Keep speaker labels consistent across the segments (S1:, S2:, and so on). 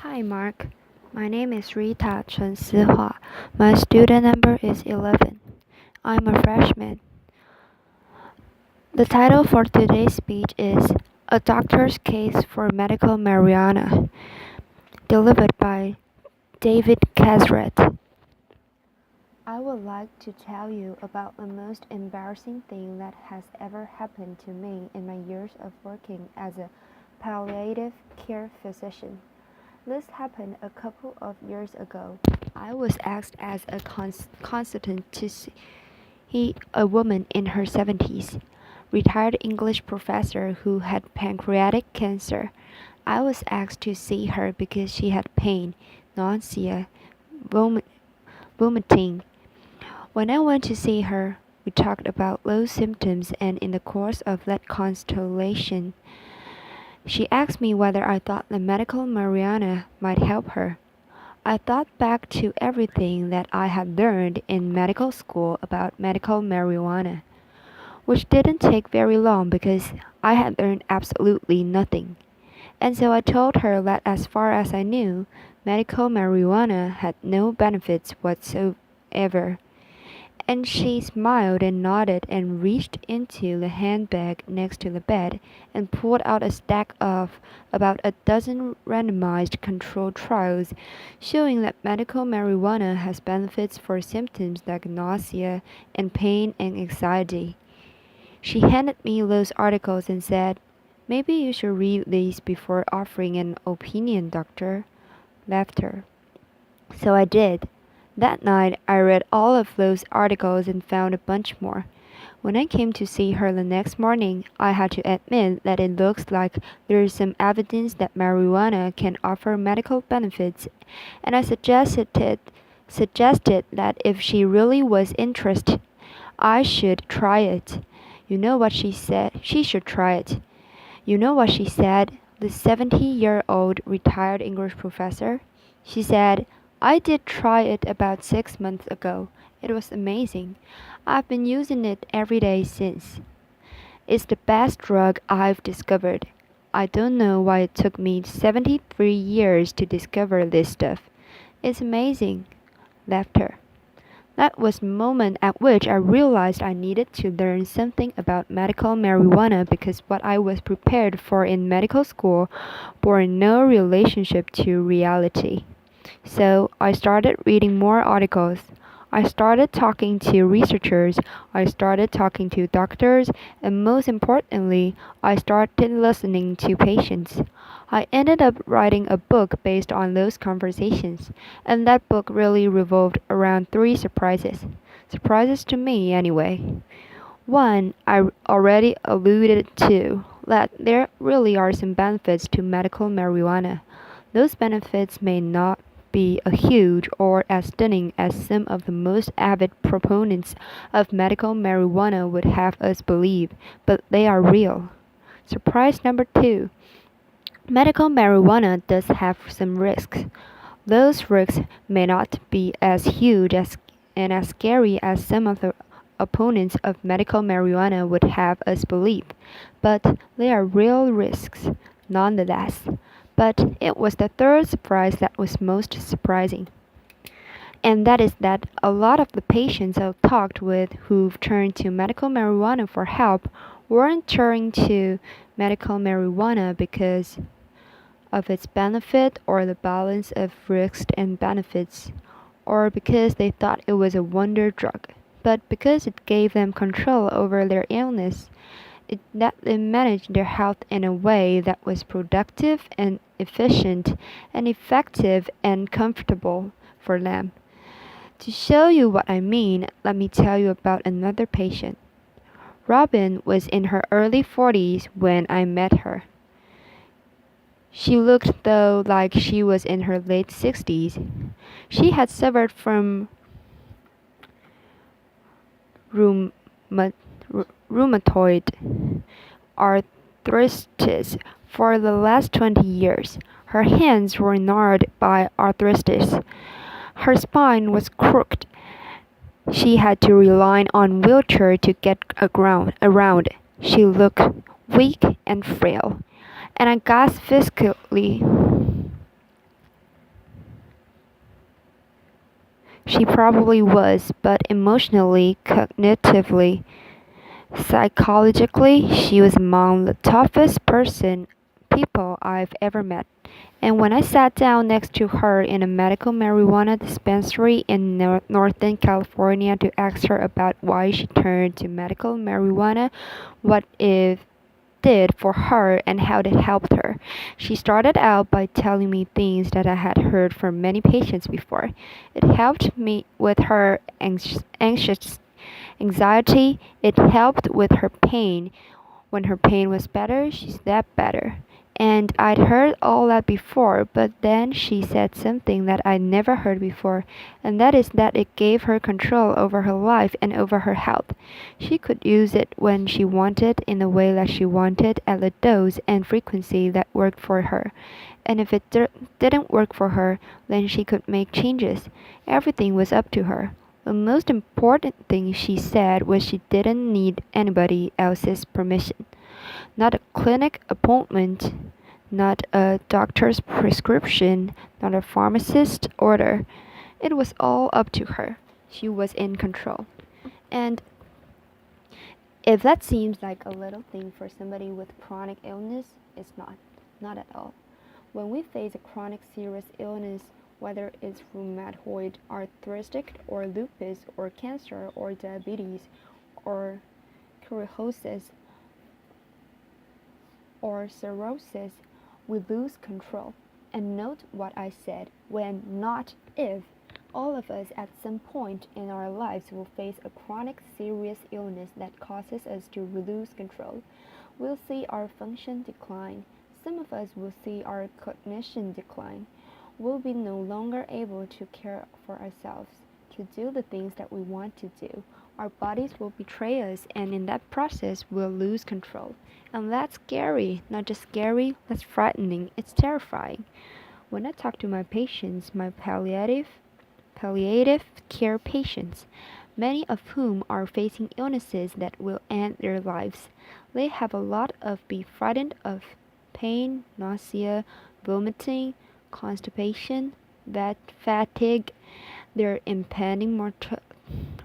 S1: Hi Mark, my name is Rita Chen Sihua. My student number is 11. I'm a freshman. The title for today's speech is A Doctor's Case for Medical Marijuana, delivered by David Casarett. I would like to tell you about the most embarrassing thing that has ever happened to me in my years of working as a palliative care physician. This happened a couple of years ago. I was asked as a consultant to see a woman in her 70s, retired English professor who had pancreatic cancer. I was asked to see her because she had pain, nausea, vomiting. When I went to see her, we talked about those symptoms, and in the course of that constellation, she asked me whether I thought the medical marijuana might help her. I thought back to everything that I had learned in medical school about medical marijuana, which didn't take very long because I had learned absolutely nothing. And so I told her that as far as I knew, medical marijuana had no benefits whatsoever. And she smiled and nodded and reached into the handbag next to the bed and pulled out a stack of about a dozen randomized controlled trials showing that medical marijuana has benefits for symptoms like nausea and pain and anxiety. She handed me those articles and said, "Maybe you should read these before offering an opinion, doctor." Laughter. So I did. That night, I read all of those articles and found a bunch more. When I came to see her the next morning, I had to admit that it looks like there is some evidence that marijuana can offer medical benefits, and I suggested that if she really was interested, I should try it. You know what she said? She should try it. You know what she said? The 70-year-old retired English professor? She said, "I did try it about 6 months ago. It was amazing. I've been using it every day since. It's the best drug I've discovered. I don't know why it took me 73 years to discover this stuff. It's amazing." Laughter. That was the moment at which I realized I needed to learn something about medical marijuana because what I was prepared for in medical school bore no relationship to reality. So I started reading more articles. I started talking to researchers. I started talking to doctors. And most importantly, I started listening to patients. I ended up writing a book based on those conversations. And that book really revolved around three surprises. Surprises to me, anyway. One, I already alluded to, that there really are some benefits to medical marijuana. Those benefits may not be as huge or as stunning as some of the most avid proponents of medical marijuana would have us believe, but they are real. Surprise number two. Medical marijuana does have some risks. Those risks may not be as huge and as scary as some of the opponents of medical marijuana would have us believe, but they are real risks nonetheless. But it was the third surprise that was most surprising. And that is that a lot of the patients I've talked with who've turned to medical marijuana for help weren't turning to medical marijuana because of its benefit or the balance of risks and benefits, or because they thought it was a wonder drug, but because it gave them control over their illness. It let them manage their health in a way that was productive and efficient and effective and comfortable for them. To show you what I mean, let me tell you about another patient. Robin was in her early 40s when I met her. She looked though like she was in her late 60s. She had suffered from rheumatoid arthritis for the last 20 years. Her hands were gnarled by arthritis. Her spine was crooked. She had to rely on wheelchair to get around. She looked weak and frail, and I gasped physically. She probably was, but emotionally, cognitively, psychologically, she was among the toughest people I've ever met. And when I sat down next to her in a medical marijuana dispensary in Northern California to ask her about why she turned to medical marijuana, what it did for her and how it helped her, she started out by telling me things that I had heard from many patients before. It helped me with her anxiety, it helped with her pain. When her pain was better, she slept better. And I'd heard all that before, but then she said something that I'd never heard before, and that is that it gave her control over her life and over her health. She could use it when she wanted, in the way that she wanted, at the dose and frequency that worked for her. And if it didn't work for her, then she could make changes. Everything was up to her. The most important thing she said was she didn't need anybody else's permission. Not a clinic appointment, not a doctor's prescription, not a pharmacist's order. It was all up to her. She was in control. And if that seems like a little thing for somebody with chronic illness, it's not. Not at all. When we face a chronic serious illness, whether it's rheumatoid arthritis or lupus or cancer or diabetes or cirrhosis or cirrhosis, we lose control. And note what I said, when, not if. All of us at some point in our lives will face a chronic serious illness that causes us to lose control. We'll see our function decline. Some of us will see our cognition decline. We'll be no longer able to care for ourselves, to do the things that we want to do. Our bodies will betray us, and in that process, we'll lose control. And that's scary. Not just scary, that's frightening. It's terrifying. When I talk to my patients, my palliative care patients, many of whom are facing illnesses that will end their lives, they have a lot of be frightened of pain, nausea, vomiting, constipation, fatigue, their impending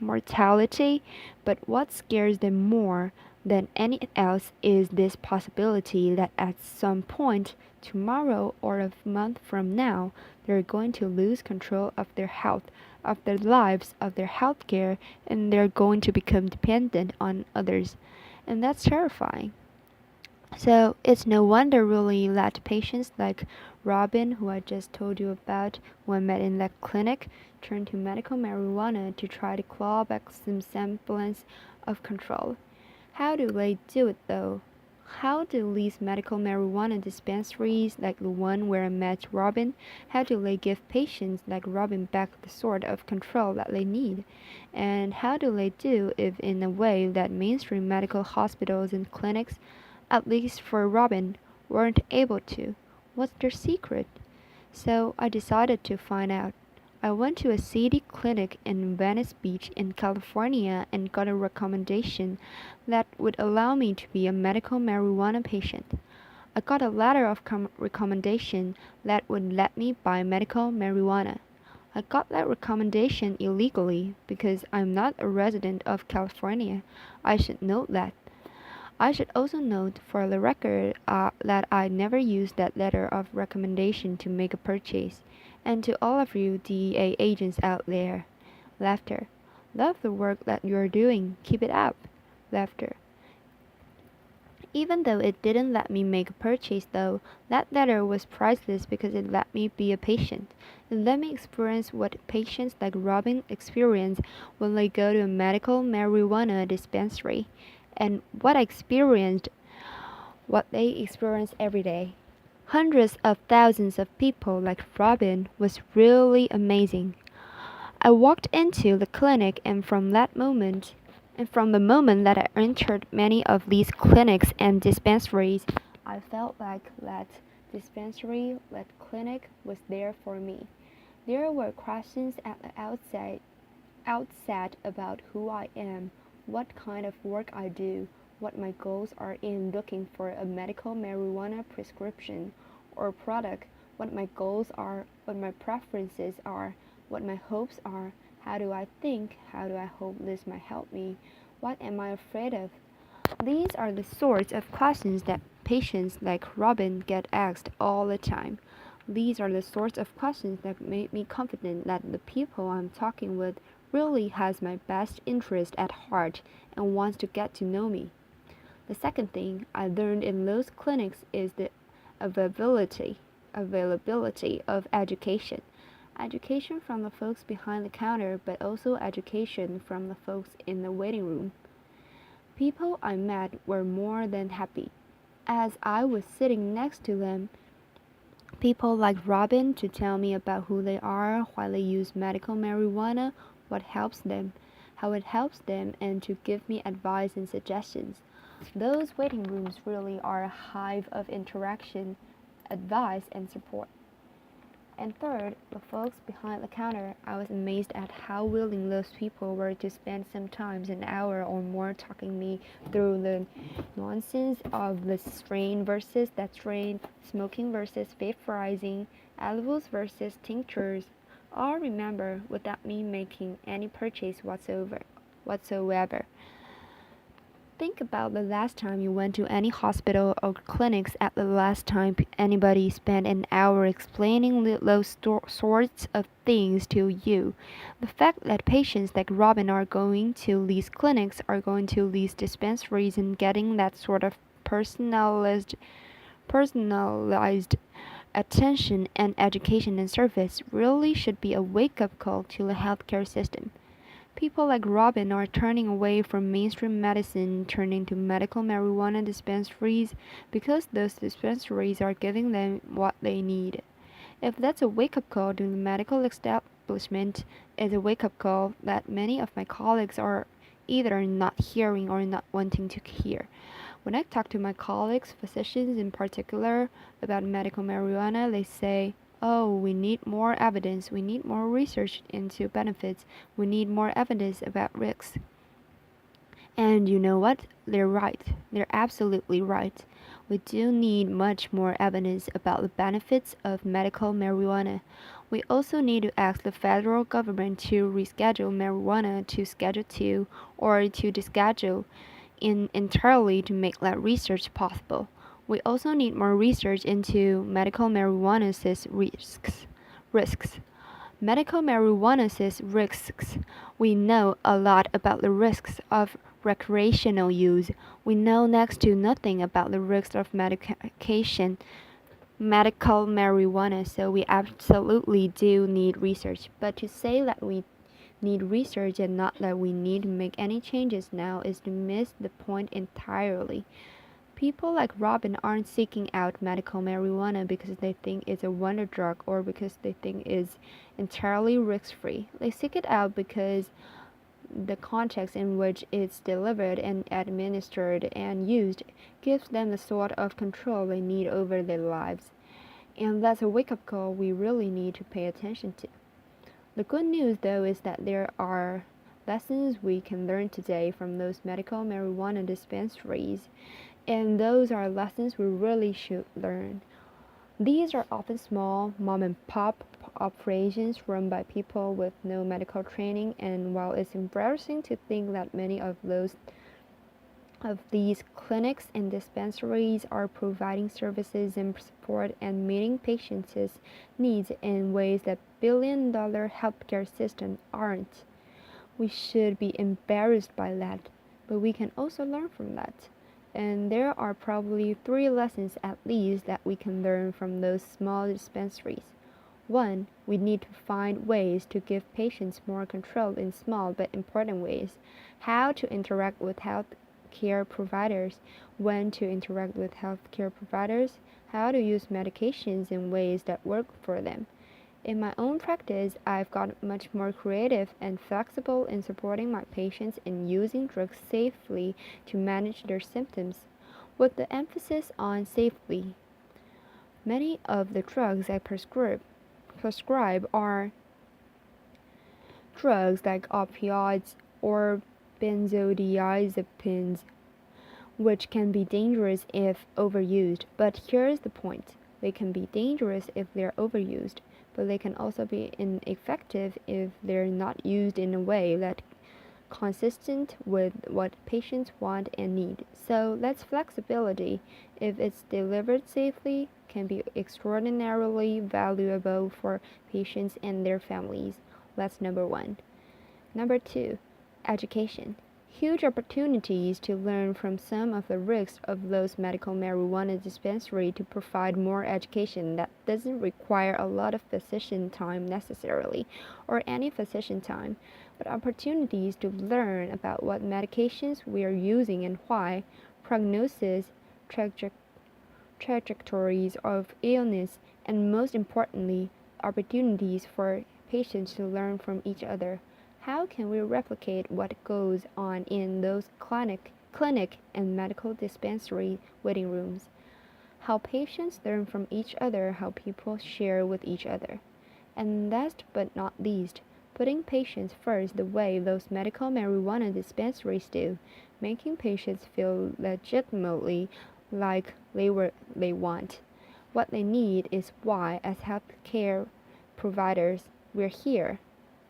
S1: mortality, but what scares them more than anything else is this possibility that at some point, tomorrow or a month from now, they're going to lose control of their health, of their lives, of their health care, and they're going to become dependent on others. And that's terrifying. So it's no wonder really that patients like Robin, who I just told you about, who I met in that clinic, turned to medical marijuana to try to claw back some semblance of control. How do they do it though? How do these medical marijuana dispensaries like the one where I met Robin, how do they give patients like Robin back the sort of control that they need? And how do they do it in a way that mainstream medical hospitals and clinics, at least for Robin, weren't able to? What's their secret? So I decided to find out. I went to a city clinic in Venice Beach in California and got a recommendation that would allow me to be a medical marijuana patient. I got a letter of recommendation that would let me buy medical marijuana. I got that recommendation illegally because I'm not a resident of California. I should note that. I should also note for the record that I never used that letter of recommendation to make a purchase. And to all of you DEA agents out there, laughter. Love the work that you're doing. Keep it up. Laughter. Even though it didn't let me make a purchase though, that letter was priceless because it let me be a patient. It let me experience what patients like Robin experience when they go to a medical marijuana dispensary. And what they experience every day. Hundreds of thousands of people like Robin was really amazing. I walked into the clinic and from the moment that I entered many of these clinics and dispensaries, I felt like that dispensary, that clinic was there for me. There were questions at the outset about who I am, what kind of work I do, what my goals are in looking for a medical marijuana prescription or product, what my goals are, what my preferences are, what my hopes are, How do I think? How do I hope this might help me? What am I afraid of? These are the sorts of questions that patients like Robin get asked all the time. These are the sorts of questions that make me confident that the people I'm talking with really has my best interest at heart and wants to get to know me. The second thing I learned in those clinics is the availability availability of education. Education from the folks behind the counter, but also education from the folks in the waiting room. People I met were more than happy. As I was sitting next to them, people like Robin to tell me about who they are, why they use medical marijuana, what helps them, how it helps them, and to give me advice and suggestions. Those waiting rooms really are a hive of interaction, advice, and support. And third, the folks behind the counter, I was amazed at how willing those people were to spend sometimes an hour or more talking me through the nonsense of the strain versus that strain, smoking versus vaporizing, edibles versus tinctures, all remember without me making any purchase whatsoever. Think about the last time you went to any hospital or clinics at the last time anybody spent an hour explaining those sorts of things to you. The fact that patients like Robin are going to these clinics, are going to these dispensaries and getting that sort of personalized attention and education and service really should be a wake-up call to the healthcare system. People like Robin are turning away from mainstream medicine, turning to medical marijuana dispensaries because those dispensaries are giving them what they need. If that's a wake-up call to the medical establishment, it's a wake-up call that many of my colleagues are either not hearing or not wanting to hear. When I talk to my colleagues, physicians in particular, about medical marijuana, they say, "Oh, we need more evidence, we need more research into benefits, we need more evidence about risks." And you know what? They're right. They're absolutely right. We do need much more evidence about the benefits of medical marijuana. We also need to ask the federal government to reschedule marijuana to Schedule 2 or to deschedule entirely to make that research possible. We also need more research into medical marijuana's risks. Medical marijuana's risks. We know a lot about the risks of recreational use. We know next to nothing about the risks of medical marijuana, so we absolutely do need research. But to say that we need research and not that we need to make any changes now is to miss the point entirely. People like Robin aren't seeking out medical marijuana because they think it's a wonder drug or because they think it's entirely risk-free. They seek it out because the context in which it's delivered and administered and used gives them the sort of control they need over their lives. And that's a wake-up call we really need to pay attention to. The good news, though, is that there are lessons we can learn today from those medical marijuana dispensaries, and those are lessons we really should learn. These are often small mom-and-pop operations run by people with no medical training, and while it's embarrassing to think that many of these clinics and dispensaries are providing services and support and meeting patients' needs in ways that billion-dollar healthcare systems aren't. We should be embarrassed by that, but we can also learn from that. And there are probably 3 lessons at least that we can learn from those small dispensaries. 1. We need to find ways to give patients more control in small but important ways. How to interact with healthcare providers, when to interact with healthcare providers, how to use medications in ways that work for them. In my own practice, I've got much more creative and flexible in supporting my patients in using drugs safely to manage their symptoms, with the emphasis on safely. Many of the drugs I prescribe are drugs like opioids or benzodiazepines, which can be dangerous if overused. But here's the point. They can be dangerous if they're overused, but they can also be ineffective if they're not used in a way that consistent with what patients want and need. So that's flexibility, if it's delivered safely, can be extraordinarily valuable for patients and their families. That's number one. Number two, education. Huge opportunities to learn from some of the risks of those medical marijuana dispensary to provide more education that doesn't require a lot of physician time necessarily, or any physician time, but opportunities to learn about what medications we are using and why, prognosis, trajectories of illness, and most importantly, opportunities for patients to learn from each other. How can we replicate what goes on in those clinic and medical dispensary waiting rooms? How patients learn from each other, how people share with each other. And last but not least, putting patients first the way those medical marijuana dispensaries do, making patients feel legitimately like they want. What they need is why, as healthcare providers, we're here,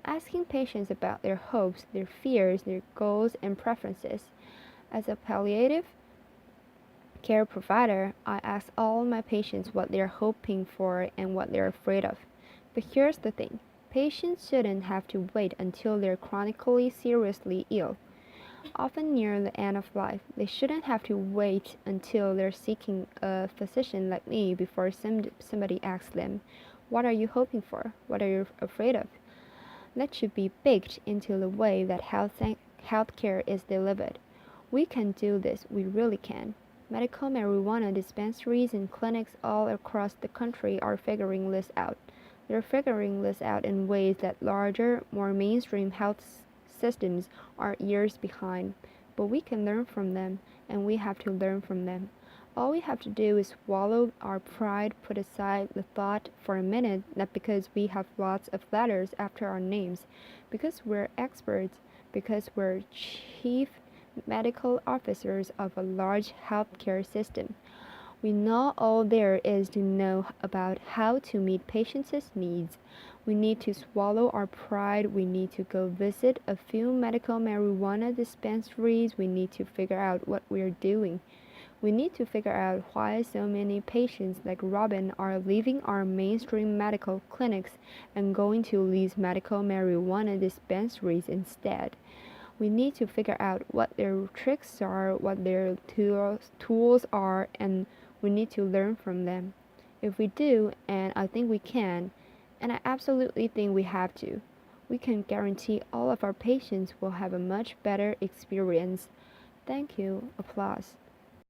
S1: asking patients about their hopes, their fears, their goals, and preferences. As a palliative care provider, I ask all my patients what they're hoping for and what they're afraid of. But here's the thing, patients shouldn't have to wait until they're chronically seriously ill, often near the end of life. They shouldn't have to wait until they're seeking a physician like me before somebody asks them, what are you hoping for? What are you afraid of? That should be baked into the way that healthcare is delivered. We can do this, we really can. Medical marijuana dispensaries and clinics all across the country are figuring this out. They're figuring this out in ways that larger, more mainstream health systems are years behind. But we can learn from them, and we have to learn from them. All we have to do is swallow our pride, put aside the thought for a minute that because we have lots of letters after our names, because we're experts, because we're chief medical officers of a large healthcare system, we know all there is to know about how to meet patients' needs. We need to swallow our pride. We need to go visit a few medical marijuana dispensaries. We need to figure out what we're doing. We need to figure out why so many patients like Robin are leaving our mainstream medical clinics and going to these medical marijuana dispensaries instead. We need to figure out what their tricks are, what their tools are, and we need to learn from them. If we do, and I think we can, and I absolutely think we have to, we can guarantee all of our patients will have a much better experience. Thank you. Applause.